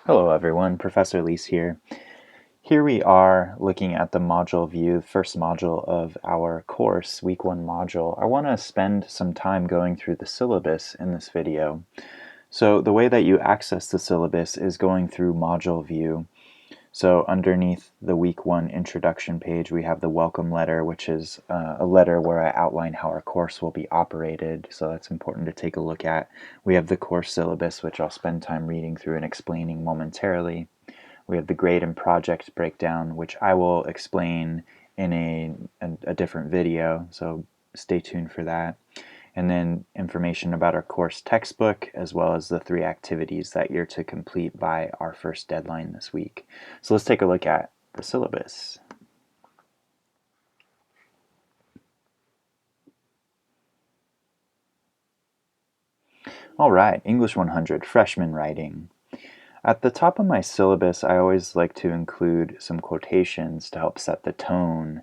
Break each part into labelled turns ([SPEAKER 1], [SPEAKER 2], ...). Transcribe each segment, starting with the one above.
[SPEAKER 1] Hello everyone, Professor Leis here. Here we are looking at the module view, first module of our course, week 1 module. I want to spend some time going through the syllabus in this video. So the way that you access the syllabus is going through module view. So underneath the week 1 introduction page, we have the welcome letter, which is a letter where I outline how our course will be operated. So that's important to take a look at. We have the course syllabus, which I'll spend time reading through and explaining momentarily. We have the grade and project breakdown, which I will explain in a different video, so stay tuned for that. And then information about our course textbook, as well as the 3 activities that you're to complete by our first deadline this week. So let's take a look at the syllabus. All right, English 100, freshman writing. At the top of my syllabus, I always like to include some quotations to help set the tone,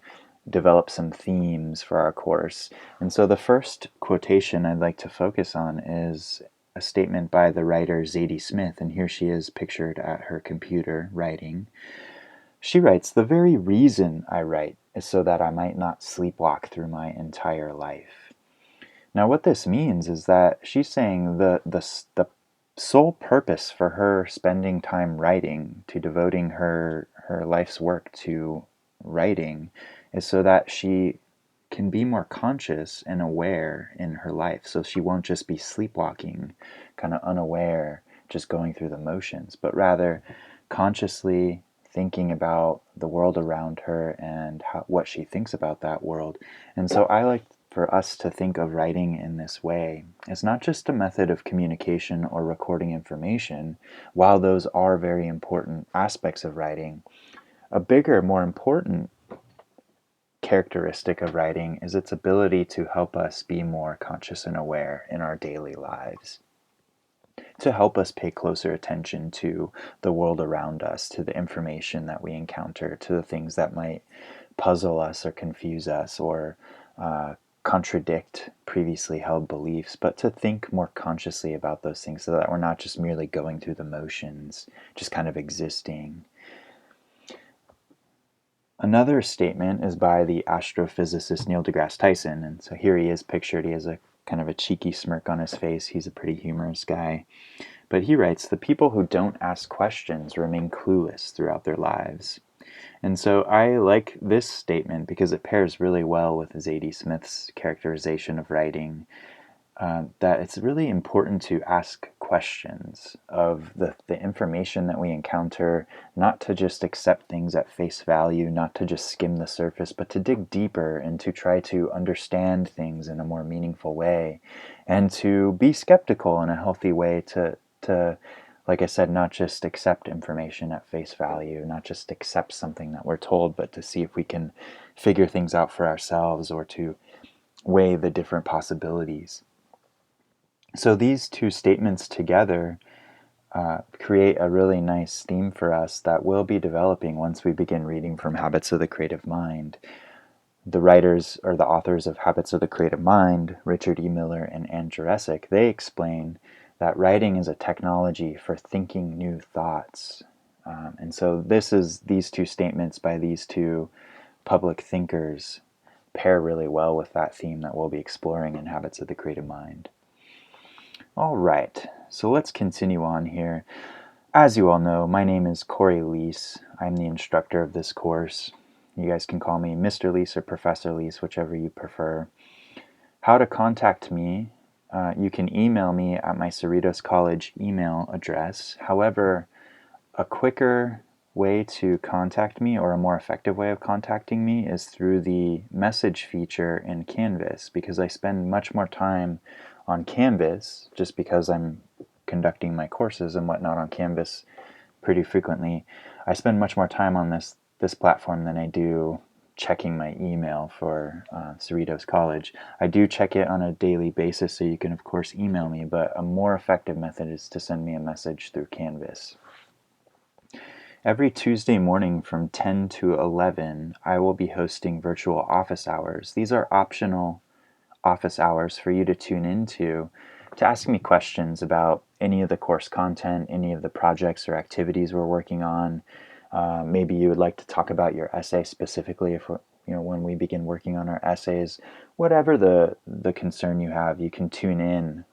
[SPEAKER 1] develop some themes for our course. And so the first quotation I'd like to focus on is a statement by the writer Zadie Smith, and here she is pictured at her computer writing. She writes, "The very reason I write is so that I might not sleepwalk through my entire life." Now what this means is that she's saying the sole purpose for her spending time writing, to devoting her life's work to writing, is so that she can be more conscious and aware in her life. So she won't just be sleepwalking, kind of unaware, just going through the motions, but rather consciously thinking about the world around her and what she thinks about that world. And so I like for us to think of writing in this way. It's not just a method of communication or recording information, while those are very important aspects of writing. A bigger, more important characteristic of writing is its ability to help us be more conscious and aware in our daily lives, to help us pay closer attention to the world around us, to the information that we encounter, to the things that might puzzle us or confuse us or contradict previously held beliefs, but to think more consciously about those things so that we're not just merely going through the motions, just kind of existing. Another statement is by the astrophysicist Neil deGrasse Tyson, and so here he is pictured. He has a kind of a cheeky smirk on his face. He's a pretty humorous guy. But he writes, "The people who don't ask questions remain clueless throughout their lives." And so I like this statement because it pairs really well with Zadie Smith's characterization of writing, that it's really important to ask questions of the information that we encounter, not to just accept things at face value, not to just skim the surface, but to dig deeper and to try to understand things in a more meaningful way, and to be skeptical in a healthy way, to like I said, not just accept information at face value, not just accept something that we're told, but to see if we can figure things out for ourselves or to weigh the different possibilities. So these two statements together create a really nice theme for us that we'll be developing once we begin reading from Habits of the Creative Mind. The writers or the authors of Habits of the Creative Mind, Richard E. Miller and Ann Jurecic, they explain that writing is a technology for thinking new thoughts. And so these two statements by these two public thinkers pair really well with that theme that we'll be exploring in Habits of the Creative Mind. All right, so let's continue on here. As you all know, my name is Corey Leis. I'm the instructor of this course. You guys can call me Mr. Leis or Professor Leis, whichever you prefer. How to contact me, you can email me at my Cerritos College email address. However, a quicker way to contact me, or a more effective way of contacting me, is through the message feature in Canvas, because I spend much more time on Canvas, just because I'm conducting my courses and whatnot on Canvas pretty frequently. I spend much more time on this platform than I do checking my email for Cerritos College. I do check it on a daily basis, so you can of course email me, but a more effective method is to send me a message through Canvas. Every Tuesday morning from 10 to 11, I will be hosting virtual office hours. These are optional office hours for you to tune into to ask me questions about any of the course content, any of the projects or activities we're working on. Maybe you would like to talk about your essay specifically if we're, when we begin working on our essays. Whatever the concern you have, you can tune in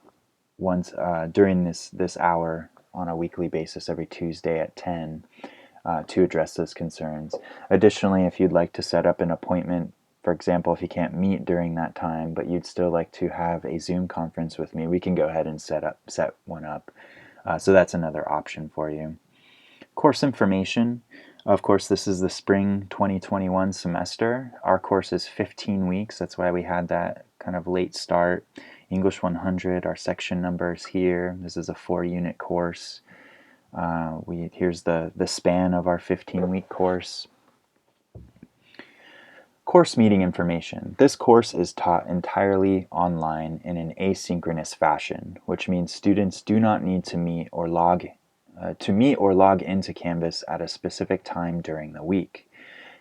[SPEAKER 1] once during this hour on a weekly basis every Tuesday at 10 to address those concerns. Additionally, if you'd like to set up an appointment, for example, if you can't meet during that time, but you'd still like to have a Zoom conference with me, we can go ahead and set one up. So that's another option for you. Course information. Of course, this is the spring 2021 semester. Our course is 15 weeks. That's why we had that kind of late start. English 100, our section numbers here. This is a 4-unit course. Here's the span of our 15-week course. Course meeting information. This course is taught entirely online in an asynchronous fashion, which means students do not need to meet or log into Canvas at a specific time during the week.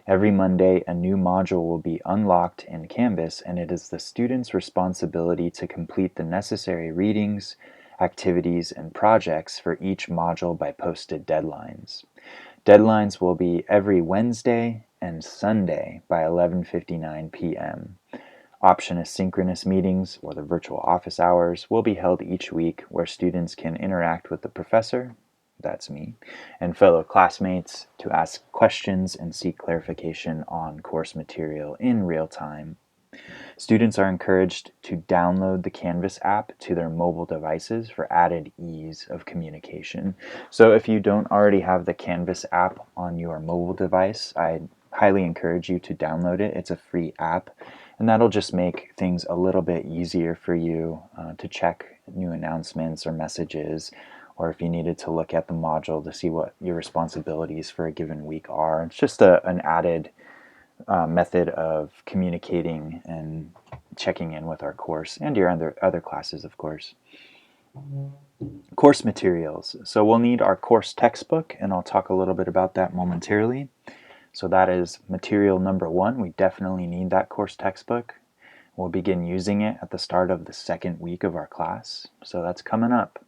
[SPEAKER 1] Every Monday, a new module will be unlocked in Canvas, and it is the student's responsibility to complete the necessary readings, activities, and projects for each module by posted deadlines. Deadlines will be every Wednesday and Sunday by 11:59 p.m. Option asynchronous meetings, or the virtual office hours, will be held each week where students can interact with the professor, that's me, and fellow classmates to ask questions and seek clarification on course material in real time. Students are encouraged to download the Canvas app to their mobile devices for added ease of communication. So if you don't already have the Canvas app on your mobile device, I highly encourage you to download it. It's a free app, and that'll just make things a little bit easier for you to check new announcements or messages, or if you needed to look at the module to see what your responsibilities for a given week are. It's just an added method of communicating and checking in with our course and your other classes, of course. Course materials. So we'll need our course textbook, and I'll talk a little bit about that momentarily. So that is material number 1. We definitely need that course textbook. We'll begin using it at the start of the second week of our class. So that's coming up.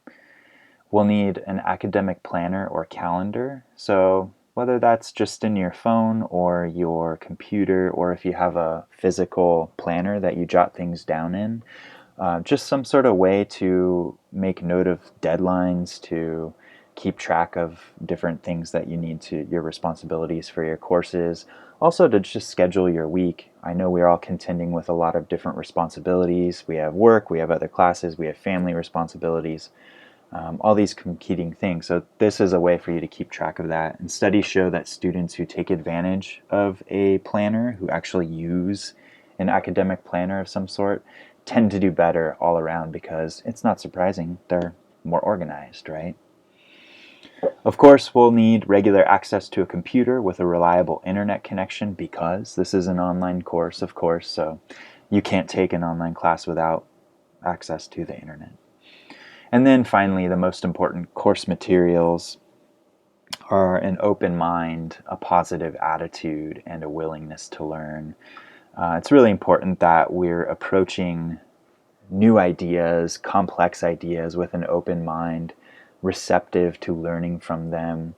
[SPEAKER 1] We'll need an academic planner or calendar. So whether that's just in your phone or your computer, or if you have a physical planner that you jot things down in, just some sort of way to make note of deadlines, to keep track of different things that you need to, your responsibilities for your courses. Also to just schedule your week. I know we're all contending with a lot of different responsibilities. We have work, we have other classes, we have family responsibilities. All these competing things. So this is a way for you to keep track of that. And studies show that students who take advantage of a planner, who actually use an academic planner of some sort, tend to do better all around, because it's not surprising, they're more organized, right? Of course, we'll need regular access to a computer with a reliable internet connection, because this is an online course, of course, so you can't take an online class without access to the internet. And then finally, the most important course materials are an open mind, a positive attitude, and a willingness to learn. It's really important that we're approaching new ideas, complex ideas, with an open mind, receptive to learning from them,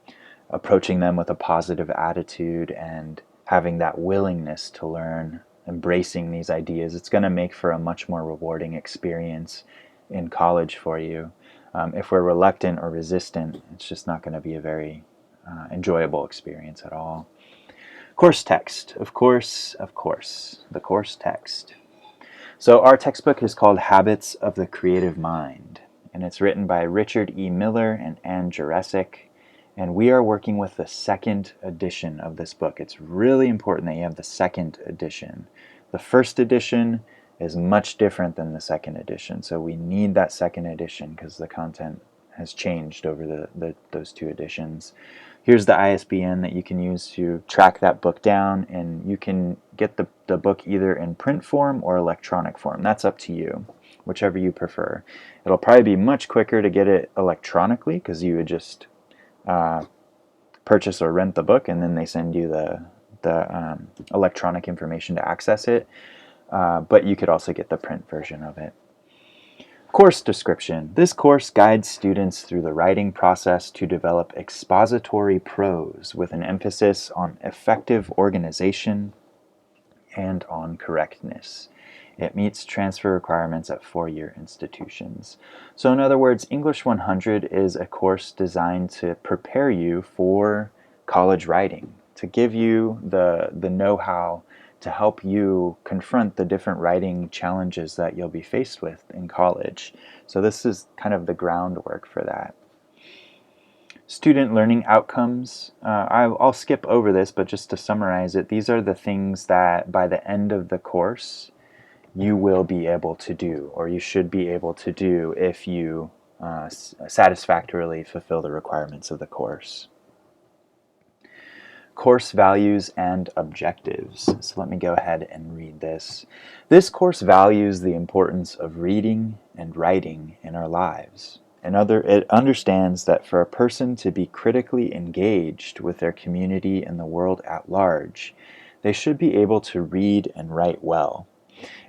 [SPEAKER 1] approaching them with a positive attitude, and having that willingness to learn, embracing these ideas. It's going to make for a much more rewarding experience in college for you. If we're reluctant or resistant, it's just not going to be a very enjoyable experience at all. Course text, of course, the course text. So our textbook is called Habits of the Creative Mind, and it's written by Richard E. Miller and Ann Jurecic, and we are working with the second edition of this book. It's really important that you have the second edition. The first edition is much different than the second edition, so we need that second edition because the content has changed over those two editions. Here's the ISBN that you can use to track that book down, and you can get the book either in print form or electronic form. That's up to you, whichever you prefer. It'll probably be much quicker to get it electronically, because you would just purchase or rent the book, and then they send you the electronic information to access it. But you could also get the print version of it. Course description. This course guides students through the writing process to develop expository prose with an emphasis on effective organization and on correctness. It meets transfer requirements at four-year institutions. So in other words, English 100 is a course designed to prepare you for college writing, to give you the know-how to help you confront the different writing challenges that you'll be faced with in college. So this is kind of the groundwork for that. Student learning outcomes. I'll skip over this, but just to summarize it, these are the things that by the end of the course you will be able to do, or you should be able to do if you satisfactorily fulfill the requirements of the course. Course values and objectives. So let me go ahead and read this. This course values the importance of reading and writing in our lives. It understands that for a person to be critically engaged with their community and the world at large, they should be able to read and write well.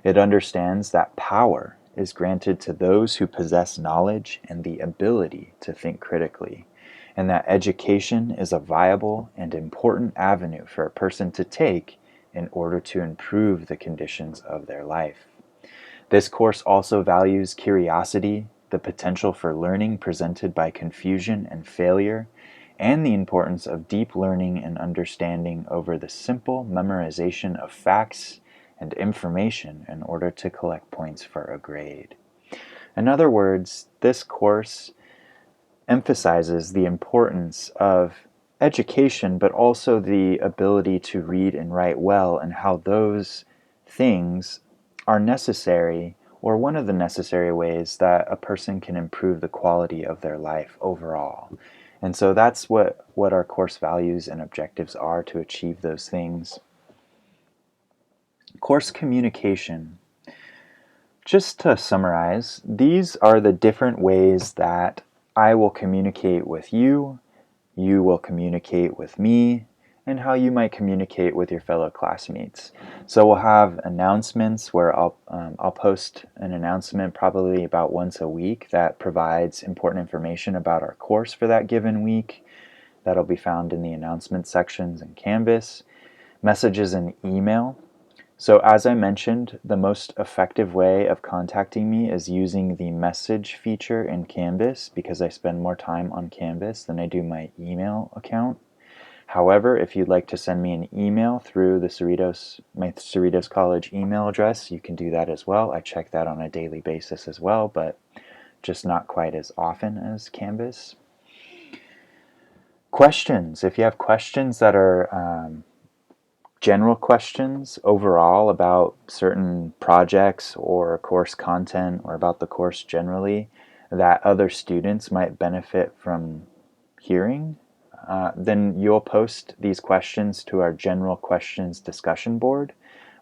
[SPEAKER 1] It understands that power is granted to those who possess knowledge and the ability to think critically, and that education is a viable and important avenue for a person to take in order to improve the conditions of their life. This course also values curiosity, the potential for learning presented by confusion and failure, and the importance of deep learning and understanding over the simple memorization of facts and information in order to collect points for a grade. In other words, this course emphasizes the importance of education, but also the ability to read and write well, and how those things are necessary, or one of the necessary ways that a person can improve the quality of their life overall. And so that's what our course values and objectives are, to achieve those things. Course communication. Just to summarize, these are the different ways that I will communicate with you, you will communicate with me, and how you might communicate with your fellow classmates. So we'll have announcements where I'll post an announcement probably about once a week that provides important information about our course for that given week. That'll be found in the announcement sections in Canvas. Messages and email. So as I mentioned, the most effective way of contacting me is using the message feature in Canvas, because I spend more time on Canvas than I do my email account. However, if you'd like to send me an email through my Cerritos College email address, you can do that as well. I check that on a daily basis as well, but just not quite as often as Canvas. Questions. If you have questions that are general questions overall about certain projects or course content, or about the course generally, that other students might benefit from hearing, then you'll post these questions to our general questions discussion board,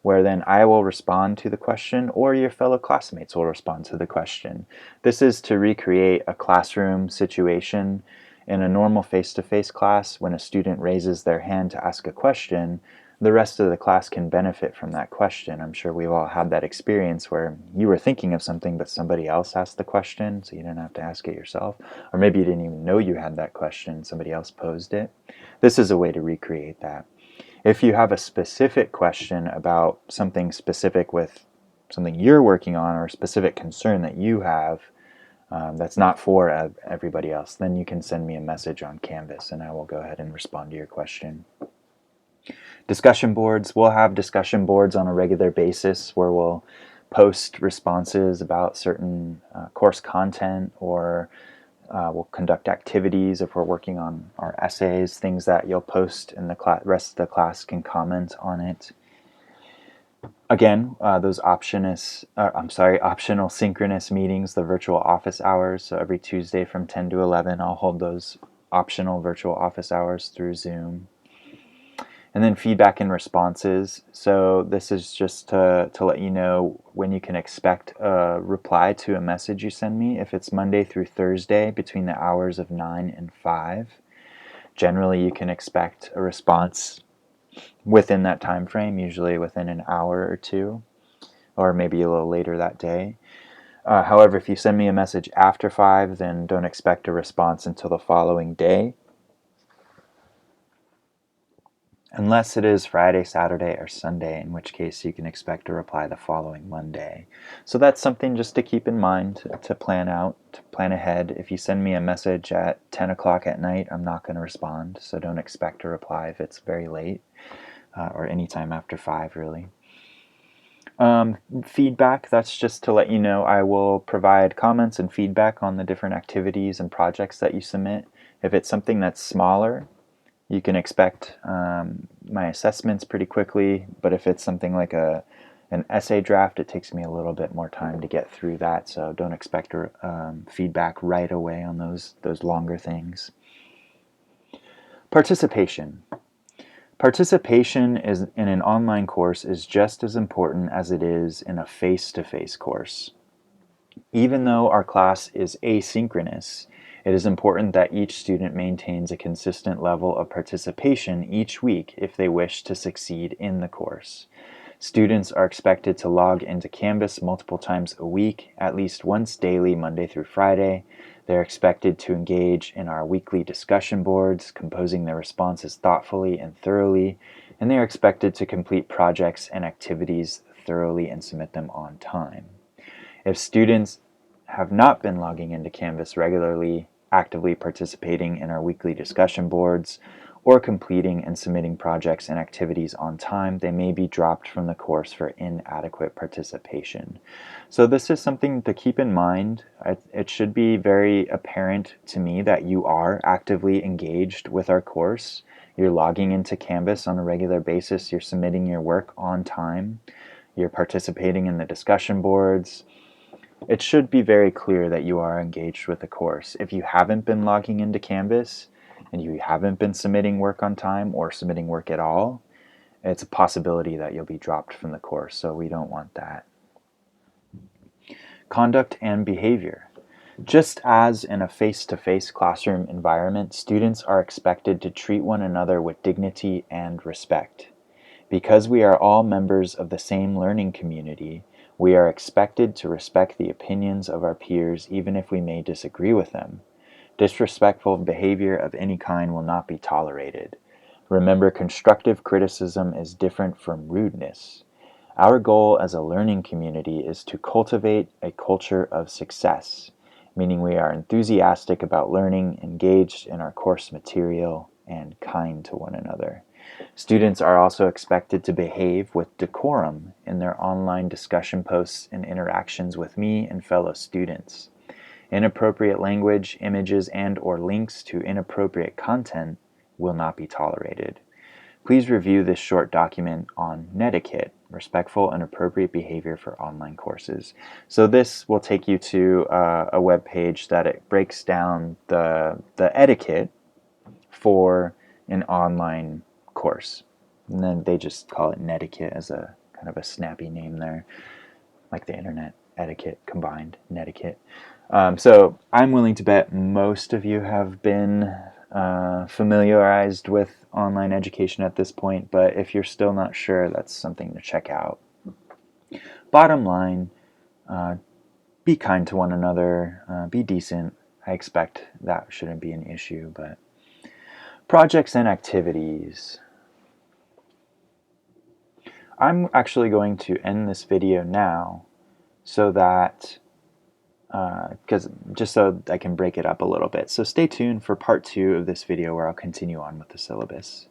[SPEAKER 1] where then I will respond to the question, or your fellow classmates will respond to the question. This is to recreate a classroom situation. In a normal face-to-face class, when a student raises their hand to ask a question, the rest of the class can benefit from that question. I'm sure we've all had that experience where you were thinking of something but somebody else asked the question, so you didn't have to ask it yourself. Or maybe you didn't even know you had that question, somebody else posed it. This is a way to recreate that. If you have a specific question about something specific with something you're working on, or a specific concern that you have, that's not for everybody else, then you can send me a message on Canvas and I will go ahead and respond to your question. Discussion boards. We'll have discussion boards on a regular basis where we'll post responses about certain course content, or we'll conduct activities if we're working on our essays, things that you'll post and the rest of the class can comment on it. Again, those optional synchronous meetings, the virtual office hours. So every Tuesday from 10 to 11, I'll hold those optional virtual office hours through Zoom. And then feedback and responses. So this is just to let you know when you can expect a reply to a message you send me. If it's Monday through Thursday between the hours of 9 and 5, generally you can expect a response within that time frame, usually within an hour or two, or maybe a little later that day. However, if you send me a message after 5, then don't expect a response until the following day, unless it is Friday, Saturday, or Sunday, in which case you can expect a reply the following Monday. So that's something just to keep in mind, to plan out, to plan ahead. If you send me a message at 10 o'clock at night, I'm not going to respond, so don't expect a reply if it's very late, or anytime after 5, really. Feedback, that's just to let you know I will provide comments and feedback on the different activities and projects that you submit. If it's something that's smaller, you can expect my assessments pretty quickly, but if it's something like an essay draft, it takes me a little bit more time to get through that, so don't expect feedback right away on those longer things. Participation. Participation in an online course is just as important as it is in a face-to-face course. Even though our class is asynchronous, it is important that each student maintains a consistent level of participation each week if they wish to succeed in the course. Students are expected to log into Canvas multiple times a week, at least once daily, Monday through Friday. They're expected to engage in our weekly discussion boards, composing their responses thoughtfully and thoroughly, and they are expected to complete projects and activities thoroughly and submit them on time. If students have not been logging into Canvas regularly, actively participating in our weekly discussion boards, or completing and submitting projects and activities on time, they may be dropped from the course for inadequate participation. So this is something to keep in mind. It should be very apparent to me that you are actively engaged with our course. You're logging into Canvas on a regular basis. You're submitting your work on time. You're participating in the discussion boards. It should be very clear that you are engaged with the course. If you haven't been logging into Canvas and you haven't been submitting work on time or submitting work at all, it's a possibility that you'll be dropped from the course, so we don't want that. Conduct and behavior. Just as in a face-to-face classroom environment, students are expected to treat one another with dignity and respect. Because we are all members of the same learning community, we are expected to respect the opinions of our peers even if we may disagree with them. Disrespectful behavior of any kind will not be tolerated. Remember, constructive criticism is different from rudeness. Our goal as a learning community is to cultivate a culture of success, meaning we are enthusiastic about learning, engaged in our course material, and kind to one another. Students are also expected to behave with decorum in their online discussion posts and interactions with me and fellow students. Inappropriate language, images, and/or links to inappropriate content will not be tolerated. Please review this short document on netiquette, respectful and appropriate behavior for online courses. So this will take you to a web page that it breaks down the etiquette for an online course. And then they just call it netiquette as a kind of a snappy name there, like the internet, etiquette combined, netiquette. So I'm willing to bet most of you have been familiarized with online education at this point, but if you're still not sure, that's something to check out. Bottom line, be kind to one another, be decent. I expect that shouldn't be an issue, but projects and activities. I'm actually going to end this video now so that just so I can break it up a little bit. So stay tuned for part 2 of this video where I'll continue on with the syllabus.